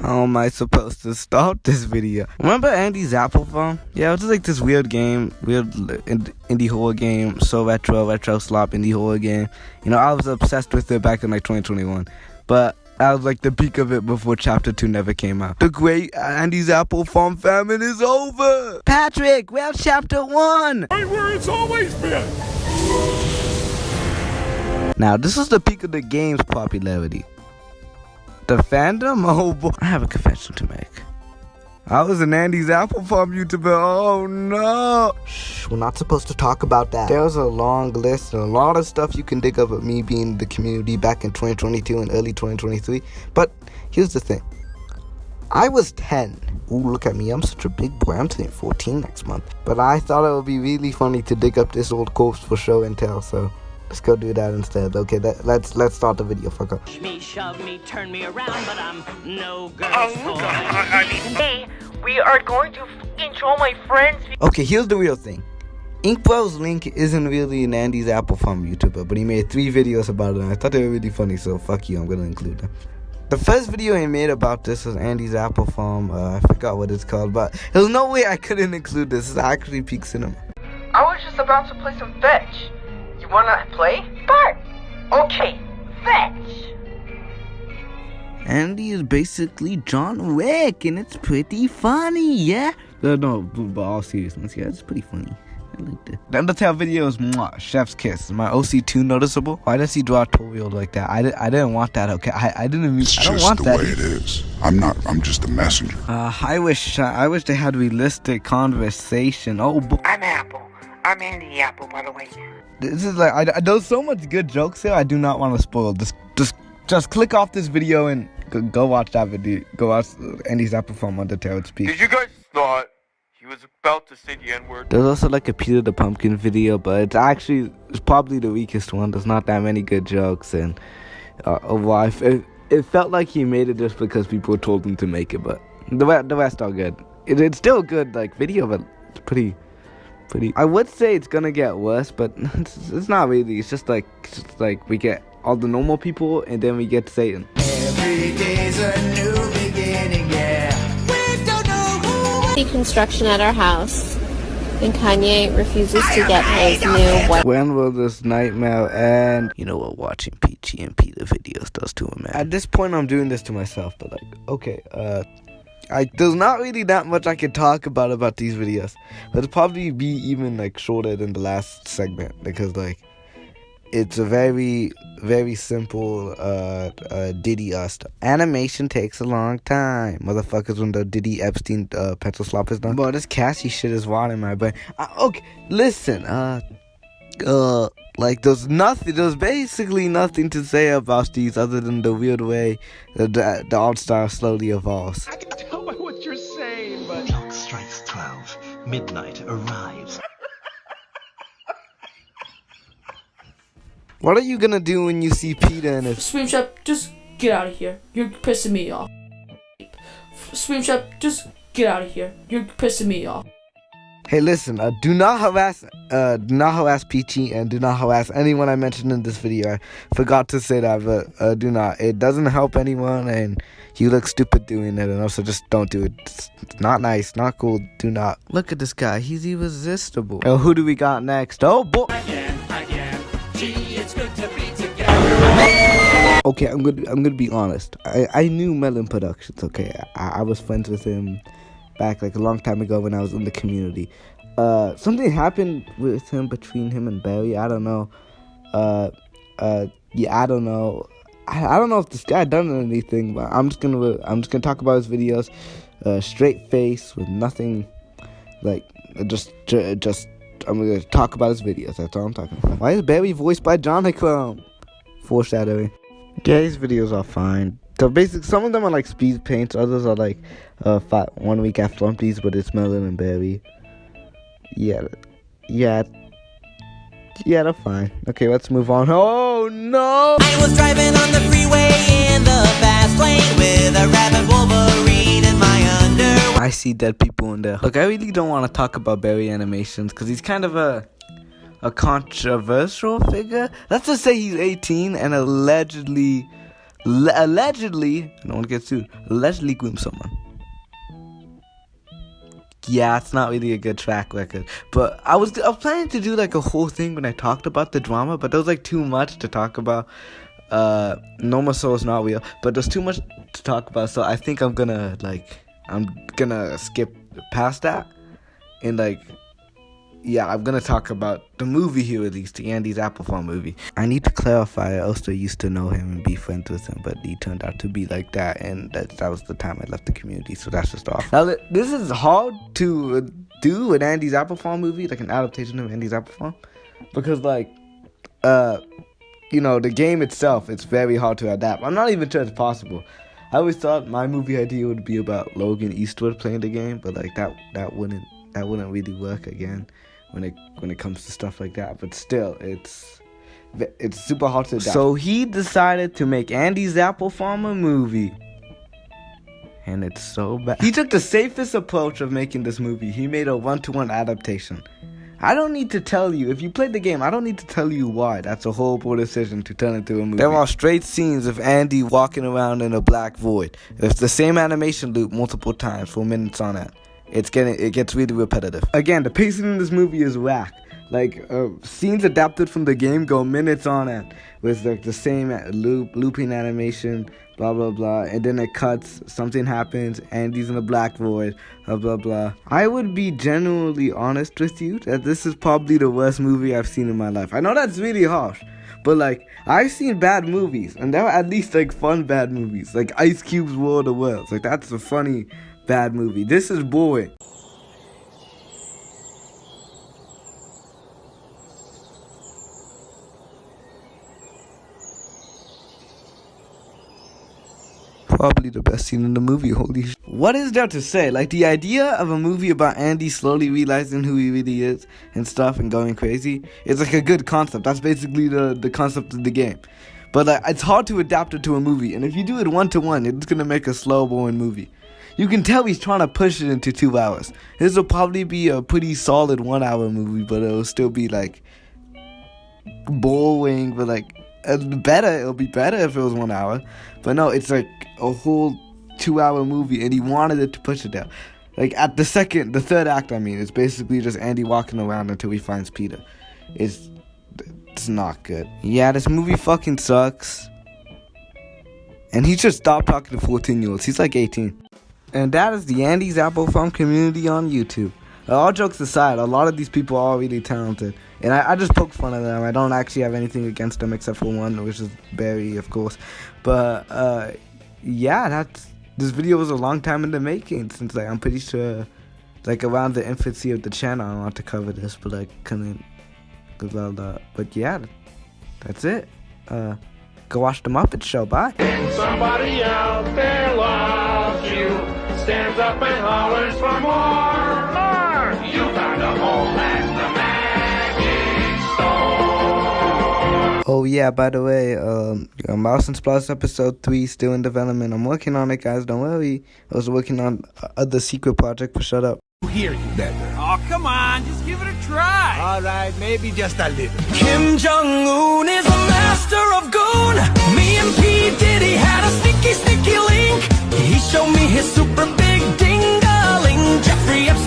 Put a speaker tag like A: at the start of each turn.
A: How am I supposed to start this video? Remember Andy's Apple phone? Yeah, it was just like this weird game, weird indie horror game, so retro slop indie horror game. You know, I was obsessed with it back in like 2021, but I was like the peak of it before Chapter 2 never came out. The great Andy's Apple Farm famine is over! Patrick, where's Chapter 1?
B: Right where it's always been!
A: Now, this is the peak of the game's popularity. The fandom? Oh boy. I have a confession to make. I was an Andy's Apple Farm YouTuber. Oh no. Shh, we're not supposed to talk about that. There's a long list and a lot of stuff you can dig up of me being in the community back in 2022 and early 2023. But here's the thing. I was 10. Ooh, look at me. I'm such a big boy. I'm turning 14 next month. But I thought it would be really funny to dig up this old corpse for show and tell, so let's go do that instead. Okay, let's start the video. Fuck up.
C: Me, shove me, turn me around, but I'm no girl's boy.
D: Hey, we are going to f***ing show my friends.
A: Okay, here's the real thing. Inkbro's Link isn't really an Andy's Apple Farm YouTuber, but he made 3 videos about it, and I thought they were really funny, so fuck you, I'm gonna include them. The first video he made about this was Andy's Apple Farm. I forgot what it's called, but there's no way I couldn't include this. It's actually peak cinema.
D: I was just about to play some fetch. You wanna play? Start! Okay, fetch!
A: Andy is basically John Wick, and it's pretty funny, yeah? No, but all seriousness, yeah, it's pretty funny. I liked it. The Undertale video is chef's kiss. Is my OC too noticeable? Why does he draw a tutorial like that? I didn't want that, okay? I didn't mean, I don't want that.
B: It's just the way it is. I'm just a messenger.
A: I wish they had realistic conversation. Oh, boy.
D: I'm Apple. I'm Andy Apple, by the way.
A: This is like, there's so much good jokes here, I do not want to spoil. Just click off this video and go watch that video. Go watch Andy's Apple Farm Undertale. It's peak.
E: Did you guys thought he was about to say the N-word?
A: There's also like a Peter the Pumpkin video, but it's probably the weakest one. There's not that many good jokes, and overall, it felt like he made it just because people told him to make it, but the rest are good. It's still a good like video, but it's pretty. I would say it's gonna get worse, but it's not really. It's just like we get all the normal people, and then we get Satan.
F: Every day's a new beginning, yeah. We don't know who.
G: Construction at our house, and Kanye refuses to get his new white.
A: When will this nightmare end? You know what watching Peachy and Peter videos does to a man. At this point, I'm doing this to myself, but like, okay, there's not really that much I can talk about these videos. It'll probably be even like shorter than the last segment, because like it's a very, very simple Diddy stuff. Animation takes a long time, motherfuckers, when the Diddy Epstein pencil slop is done. Bro, this Cassie shit is wild in my brain. Okay, listen, like there's basically nothing to say about these other than the weird way the All-Star slowly evolves.
H: I can tell by what you're saying, but...
I: Clock strikes 12. Midnight arrives.
A: What are you gonna do when you see Peter and his...
J: Screenshot, just get out of here. You're pissing me off. Screenshot, just get out of here. You're pissing me off.
A: Hey, listen, do not harass Peachy, and do not harass anyone I mentioned in this video. I forgot to say that, but do not. It doesn't help anyone, and you look stupid doing it, and also just don't do it. It's not nice, not cool, do not. Look at this guy, he's irresistible. Oh, who do we got next? Oh, boy!
F: Gee, it's good to be together.
A: Okay, I'm gonna be honest. I knew Melon Productions, okay? I was friends with him back like a long time ago when I was in the community. Something happened with him, between him and Barry. I don't know. Yeah, I don't know. I don't know if this guy done anything, but I'm just gonna talk about his videos, straight face with nothing, like just. I'm gonna talk about his videos. That's all I'm talking about. Why is Barry voiced by Jonachrome? Foreshadowing. Yeah, his videos are fine. So basically, some of them are like speed paints, others are like 1 week after Flumpies, but it's Melon and Barry. Yeah, they're fine. Okay, let's move on. Oh no!
F: I was driving on the freeway in the fast lane with a rabid Wolverine in my underwear.
A: I see dead people in there. Look, I really don't want to talk about Barry animations because he's kind of a controversial figure. Let's just say he's 18 and allegedly allegedly, I don't want to get sued, allegedly groomed someone. Yeah, it's not really a good track record. But I was planning to do like a whole thing when I talked about the drama, but there was like too much to talk about. Normal Soul is not real, but there's too much to talk about, so I think I'm gonna skip past that. And like, yeah, I'm gonna talk about the movie he released, the Andy's Apple Farm movie. I need to clarify, I also used to know him and be friends with him, but he turned out to be like that, and that was the time I left the community, so that's just off. Now, this is hard to do an Andy's Apple Farm movie, like an adaptation of Andy's Apple Farm, because like, you know, the game itself, it's very hard to adapt. I'm not even sure it's possible. I always thought my movie idea would be about Logan Eastwood playing the game, but like that wouldn't really work again when it comes to stuff like that. But still, it's super hard to adapt. So he decided to make Andy's Apple Farm a movie, and it's so bad. He took the safest approach of making this movie. He made a 1-to-1 adaptation. I don't need to tell you, if you played the game, I don't need to tell you why. That's a horrible decision to turn into a movie. There are straight scenes of Andy walking around in a black void. It's the same animation loop multiple times for minutes on end. It gets really repetitive. Again, the pacing in this movie is whack. Like, scenes adapted from the game go minutes on end with like the same looping animation, blah blah blah, and then it cuts, something happens, Andy's in a black void, blah blah blah. I would be genuinely honest with you that this is probably the worst movie I've seen in my life. I know that's really harsh, but like, I've seen bad movies, and there were at least like fun bad movies, like Ice Cube's War of the Worlds. Like, that's a funny bad movie. This is boring. Probably the best scene in the movie, holy shit. What is there to say? Like, the idea of a movie about Andy slowly realizing who he really is and stuff and going crazy is like a good concept. That's basically the concept of the game. But like, it's hard to adapt it to a movie, and if you do it 1-to-1, it's gonna make a slow, boring movie. You can tell he's trying to push it into 2 hours. This will probably be a pretty solid 1-hour movie, but it'll still be like boring, but like it'll be better if it was 1 hour. But no, it's like a whole 2-hour movie, and he wanted it to push it down. Like, at the third act, I mean, it's basically just Andy walking around until he finds Peter. It's not good. Yeah, this movie fucking sucks. And he should stop talking to 14-year-olds. He's like 18. And that is the Andy's Apple Farm community on YouTube. All jokes aside, a lot of these people are really talented. And I just poke fun of them. I don't actually have anything against them except for one, which is Barry, of course. But, yeah, this video was a long time in the making, since like, I'm pretty sure like around the infancy of the channel I want to cover this, but I couldn't. But yeah, that's it. Go watch the Muppet Show. Bye.
H: Somebody out there loves you, stands up and hollers for more. More. You found a hole at the magic store.
A: Oh yeah, by the way, Mouse and Splice episode 3 still in development. I'm working on it, guys. Don't worry. I was working on the secret project for Shut Up.
H: Hear you better. Oh, come on, just give it a try. All right, maybe just a little.
F: Kim Jong-un is a master of goon. Me and P. Diddy had a sneaky link. He showed me his super big ding-a-ling. Jeffrey Epstein